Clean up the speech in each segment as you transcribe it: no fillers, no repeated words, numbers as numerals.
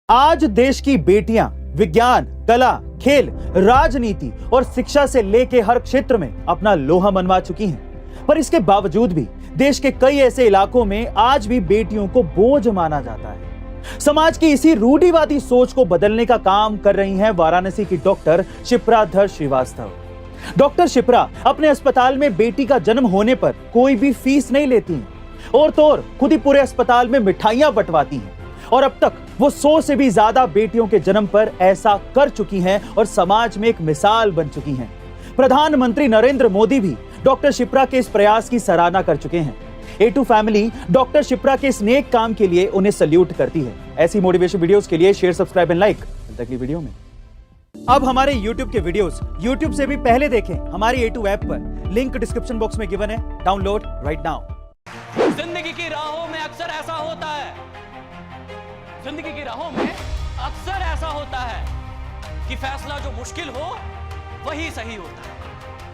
आज देश की बेटियां विज्ञान, कला, खेल, राजनीति और शिक्षा से लेके हर क्षेत्र में अपना लोहा मनवा चुकी हैं। पर इसके बावजूद भी देश के कई ऐसे इलाकों में आज भी बेटियों को बोझ माना जाता है। समाज की इसी रूढ़िवादी सोच को बदलने का काम कर रही हैं वाराणसी की डॉक्टर शिप्रा धर श्रीवास्तव। डॉक्टर शिप्रा अपने अस्पताल में बेटी का जन्म होने पर कोई भी फीस नहीं लेती और तो और खुद ही पूरे अस्पताल में मिठाइयां बंटवाती हैं और अब तक वो 100 से भी ज्यादा बेटियों के जन्म पर ऐसा कर चुकी हैं और समाज में एक मिसाल बन चुकी हैं। प्रधानमंत्री नरेंद्र मोदी भी डॉक्टर शिप्रा के इस प्रयास की सराहना कर चुके हैं। A2 फैमिली डॉक्टर शिप्रा के इस नेक काम के लिए उन्हें सैल्यूट करती है। ऐसी मोटिवेशन वीडियोस के लिए शेयर, सब्सक्राइब एंड लाइक। अगली वीडियो में अब हमारे YouTube के वीडियोस YouTube से भी पहले देखें हमारी A2 ऐप पर। लिंक डिस्क्रिप्शन बॉक्स में गिवन है, डाउनलोड राइट नाउ। जिंदगी की राहों में अक्सर ऐसा होता है, जिंदगी की राहों में अक्सर ऐसा होता है कि फैसला जो मुश्किल हो वही सही होता है।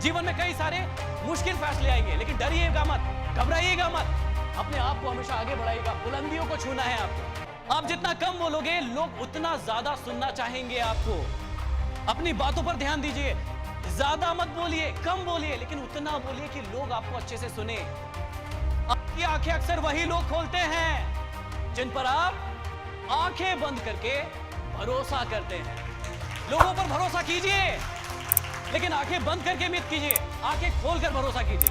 जीवन में कई सारे मुश्किल फैसले आएंगे, लेकिन डरिएगा मत, घबराइएगा मत, अपने आप को हमेशा आगे बढ़ाइएगा। बुलंदियों को छूना है आपको। आप जितना कम बोलोगे, लोग उतना ज्यादा सुनना चाहेंगे आपको। अपनी बातों पर ध्यान दीजिए, ज्यादा मत बोलिए, कम बोलिए, लेकिन उतना बोलिए कि लोग आपको अच्छे से सुने। आपकी आंखें अक्सर वही लोग खोलते हैं जिन पर आप आंखें बंद करके भरोसा करते हैं। लोगों पर भरोसा कीजिए, लेकिन आंखें बंद करके मत कीजिए, आंखें खोलकर भरोसा कीजिए।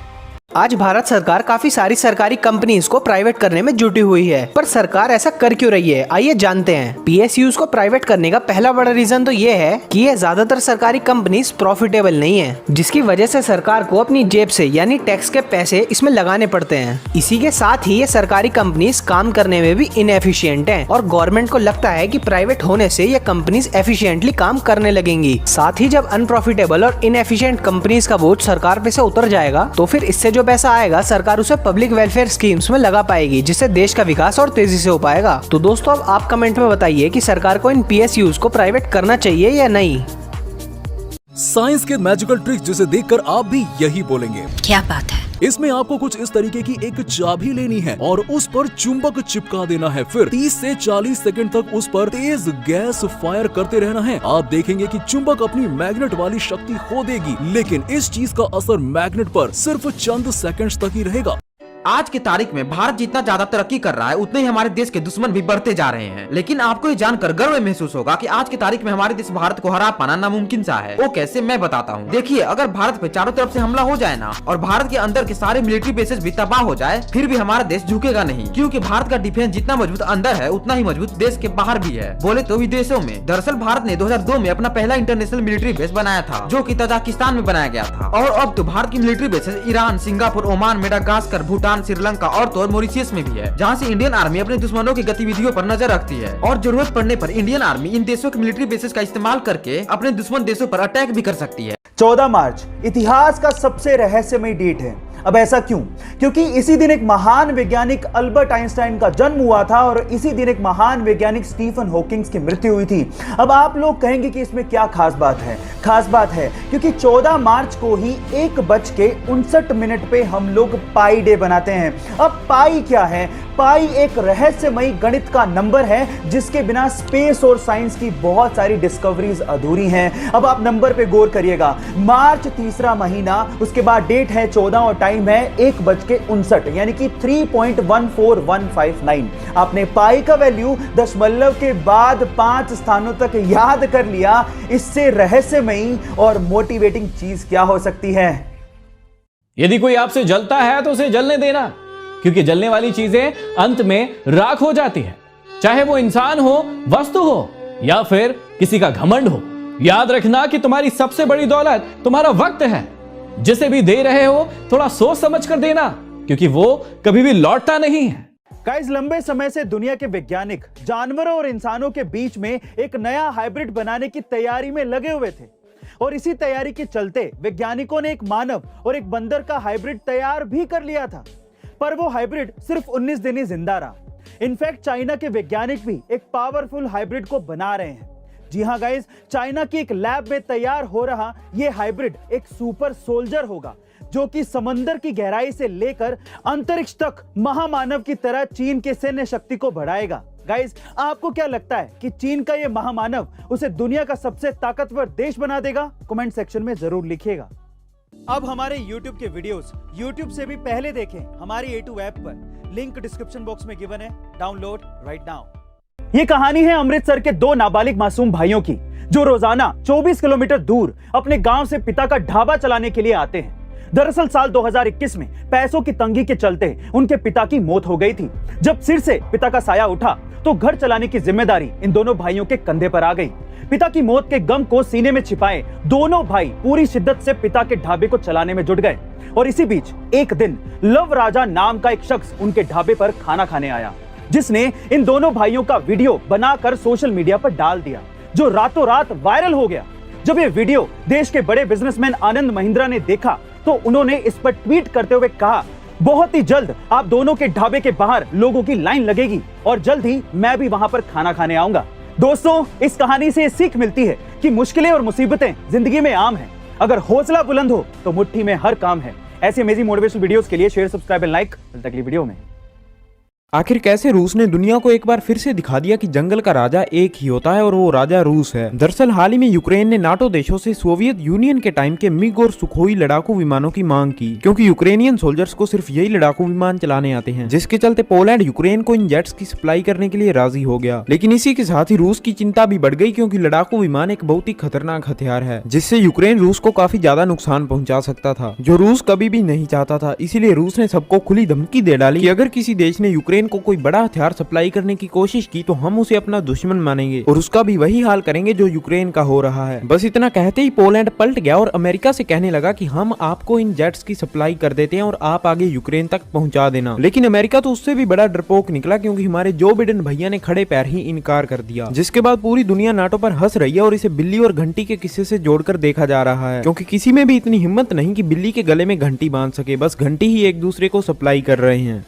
आज भारत सरकार काफी सारी सरकारी कंपनीज को प्राइवेट करने में जुटी हुई है, पर सरकार ऐसा कर क्यों रही है, आइए जानते हैं। पीएसयूज को प्राइवेट करने का पहला बड़ा रीजन तो ये है कि ये ज्यादातर सरकारी कंपनीज प्रॉफिटेबल नहीं है, जिसकी वजह से सरकार को अपनी जेब से यानी टैक्स के पैसे इसमें लगाने पड़ते हैं। इसी के साथ ही ये सरकारी कंपनीज काम करने में भी इनएफिशिएंट है और गवर्नमेंट को लगता है कि प्राइवेट होने से ये कंपनीज एफिशिएंटली काम करने लगेंगी। साथ ही जब अनप्रॉफिटेबल और इनएफिशिएंट कंपनीज का बोझ सरकार पे से उतर जाएगा तो फिर इससे जो पैसा आएगा सरकार उसे पब्लिक वेलफेयर स्कीम्स में लगा पाएगी, जिससे देश का विकास और तेजी से हो पाएगा। तो दोस्तों अब आप कमेंट में बताइए कि सरकार को इन पीएसयूज को प्राइवेट करना चाहिए या नहीं। साइंस के मैजिकल ट्रिक्स जिसे देखकर आप भी यही बोलेंगे, क्या बात है। इसमें आपको कुछ इस तरीके की एक चाबी लेनी है और उस पर चुंबक चिपका देना है, फिर 30 से 40 सेकंड तक उस पर तेज गैस फायर करते रहना है। आप देखेंगे कि चुंबक अपनी मैग्नेट वाली शक्ति खो देगी, लेकिन इस चीज का असर मैग्नेट पर सिर्फ चंद सेकंड्स तक ही रहेगा। आज की तारीख में भारत जितना ज्यादा तरक्की कर रहा है, उतने ही हमारे देश के दुश्मन भी बढ़ते जा रहे हैं। लेकिन आपको ये जानकर गर्व महसूस होगा कि आज की तारीख में हमारे देश भारत को हरा पाना नामुमकिन सा है। वो कैसे, मैं बताता हूँ। देखिए, अगर भारत पे चारों तरफ से हमला हो जाए ना और भारत के अंदर के सारे मिलिट्री बेसेस भी तबाह हो जाए, फिर भी हमारा देश झुकेगा नहीं, क्योंकि भारत का डिफेंस जितना मजबूत अंदर है उतना ही मजबूत देश के बाहर भी है, बोले तो विदेशों में। दरअसल भारत ने 2002 में अपना पहला इंटरनेशनल मिलिट्री बेस बनाया था, जो कि तजाकिस्तान में बनाया गया था। और अब तो भारत की military bases Iran, Singapore, Oman, Madagascar, Bhutan, Sri Lanka और तो मॉरिशस में भी है, जहाँ से इंडियन आर्मी अपने दुश्मनों की गतिविधियों पर नजर रखती है और जरूरत पड़ने पर इंडियन आर्मी इन देशों के मिलिट्री बेसिस का इस्तेमाल करके अपने दुश्मन देशों पर अटैक भी कर सकती है। 14 मार्च इतिहास का सबसे रहस्यमय डेट है। अब ऐसा क्यों? क्योंकि इसी दिन एक महान वैज्ञानिक अल्बर्ट आइंस्टाइन का जन्म हुआ था और इसी दिन एक महान वैज्ञानिक स्टीफन हॉकिंग्स की मृत्यु हुई थी। अब आप लोग कहेंगे कि इसमें क्या खास बात है? खास बात है क्योंकि 14 मार्च को ही 1:59 पे हम लोग पाई डे बनाते हैं। अब पाई क्या है? पाई एक रहस्यमयी गणित का नंबर है जिसके बिना स्पेस और साइंस की बहुत सारी डिस्कवरीज अधूरी हैं। अब आप नंबर पे गौर करिएगा। मार्च तीसरा महीना, उसके बाद डेट है 14 और टाइम है 1:59 यानी कि 3.14159। आपने पाई का वैल्यू दशमलव के बाद 5 स्थानों तक याद कर लिया। इससे रहस्यमयी और मोटिवेटिंग चीज क्या हो सकती है? यदि कोई आपसे जलता है तो उसे जलने देना, क्योंकि जलने वाली चीजें अंत में राख हो जाती है, चाहे वो इंसान हो, वस्तु हो या फिर किसी का घमंड हो। याद रखना कि तुम्हारी सबसे बड़ी दौलत तुम्हारा वक्त है। जिसे भी दे रहे हो थोड़ा सोच समझ कर देना, क्योंकि वो कभी भी लौटता नहीं है। गाइस, लंबे समय से दुनिया के वैज्ञानिक जानवरों और इंसानों के बीच में एक नया हाइब्रिड बनाने की तैयारी में लगे हुए थे और इसी तैयारी के चलते वैज्ञानिकों ने एक मानव और एक बंदर का हाइब्रिड तैयार भी कर लिया था, पर वो हाइब्रिड सिर्फ 19 दिन ही जिंदा रहा। इनफैक्ट चाइना के वैज्ञानिक भी एक पावरफुल हाइब्रिड को बना रहे हैं। जी हां गाइस, चाइना की एक लैब में तैयार हो रहा यह हाइब्रिड एक सुपर सोल्जर होगा, जो कि समंदर की गहराई से लेकर अंतरिक्ष तक महामानव की तरह चीन के सैन्य शक्ति को बढ़ाएगा। गाइस, आपको क्या लगता है कि चीन का ये महामानव उसे दुनिया का सबसे ताकतवर देश बना देगा? कमेंट सेक्शन में जरूर लिखिएगा। अब हमारे YouTube के वीडियोस YouTube से भी पहले देखें हमारी A2 ऐप पर। लिंक डिस्क्रिप्शन बॉक्स में गिवन है, डाउनलोड राइट नाउ। ये कहानी है अमृतसर के दो नाबालिग मासूम भाइयों की, जो रोजाना 24 किलोमीटर दूर अपने गांव से पिता का ढाबा चलाने के लिए आते हैं। दरअसल साल 2021 में पैसों की तंगी के चलते उनके पिता की मौत हो गई थी। जब सिर से पिता का साया उठा तो घर चलाने की जिम्मेदारी इन दोनों भाइयों के कंधे पर आ गई। पिता की मौत के गम को सीने में छिपाए दोनों भाई पूरी शिद्दत से पिता के ढाबे को चलाने में जुट गए। और इसी बीच एक दिन लव राजा नाम का एक शख्स उनके ढाबे पर खाना खाने आया, जिसने इन दोनों भाइयों का वीडियो बनाकर सोशल मीडिया पर डाल दिया, जो रातों रात वायरल हो गया। जब ये वीडियो देश के बड़े बिजनेसमैन आनंद महिंद्रा ने देखा तो उन्होंने इस पर ट्वीट करते हुए कहा, बहुत ही जल्द आप दोनों के ढाबे के बाहर लोगों की लाइन लगेगी और जल्द ही मैं भी वहां पर खाना खाने आऊंगा। दोस्तों, इस कहानी से सीख मिलती है कि मुश्किलें और मुसीबतें जिंदगी में आम हैं। अगर हौसला बुलंद हो तो मुट्ठी में हर काम है। ऐसी अमेजिंग मोटिवेशनल वीडियोस के लिए शेयर, सब्सक्राइब एंड लाइक। मिलते हैं अगली वीडियो में। आखिर कैसे रूस ने दुनिया को एक बार फिर से दिखा दिया कि जंगल का राजा एक ही होता है और वो राजा रूस है। दरअसल हाल ही में यूक्रेन ने नाटो देशों से सोवियत यूनियन के टाइम के मिग और सुखोई लड़ाकू विमानों की मांग की, क्योंकि यूक्रेनियन सोल्जर्स को सिर्फ यही लड़ाकू विमान चलाने आते हैं, जिसके चलते पोलैंड यूक्रेन को इन जेट्स की सप्लाई करने के लिए राजी हो गया। लेकिन इसी के साथ ही रूस की चिंता भी बढ़ गई, क्योंकि लड़ाकू विमान एक बहुत ही खतरनाक हथियार है, जिससे यूक्रेन रूस को काफी ज्यादा नुकसान पहुंचा सकता था, जो रूस कभी भी नहीं चाहता था। इसीलिए रूस ने सबको खुली धमकी दे डाली कि अगर किसी देश ने यूक्रेन को कोई बड़ा सप्लाई करने की कोशिश की तो हम उसे अपना दुश्मन मानेंगे और उसका भी वही हाल करेंगे जो यूक्रेन का हो रहा है। बस इतना कहते ही पोलैंड पलट गया और अमेरिका से कहने लगा कि हम आपको इन जेट्स की सप्लाई कर देते हैं और आप आगे यूक्रेन तक पहुंचा देना। लेकिन अमेरिका तो उससे भी बड़ा डरपोक निकला, क्योंकि हमारे जो बिडेन भैया ने खड़े पैर ही इनकार कर दिया, जिसके बाद पूरी दुनिया नाटो पर हंस रही है और इसे बिल्ली और घंटी के किस्से से जोड़कर देखा जा रहा है, क्योंकि किसी में भी इतनी हिम्मत नहीं कि बिल्ली के गले में घंटी बांध सके। बस घंटी ही एक दूसरे को सप्लाई कर रहे हैं।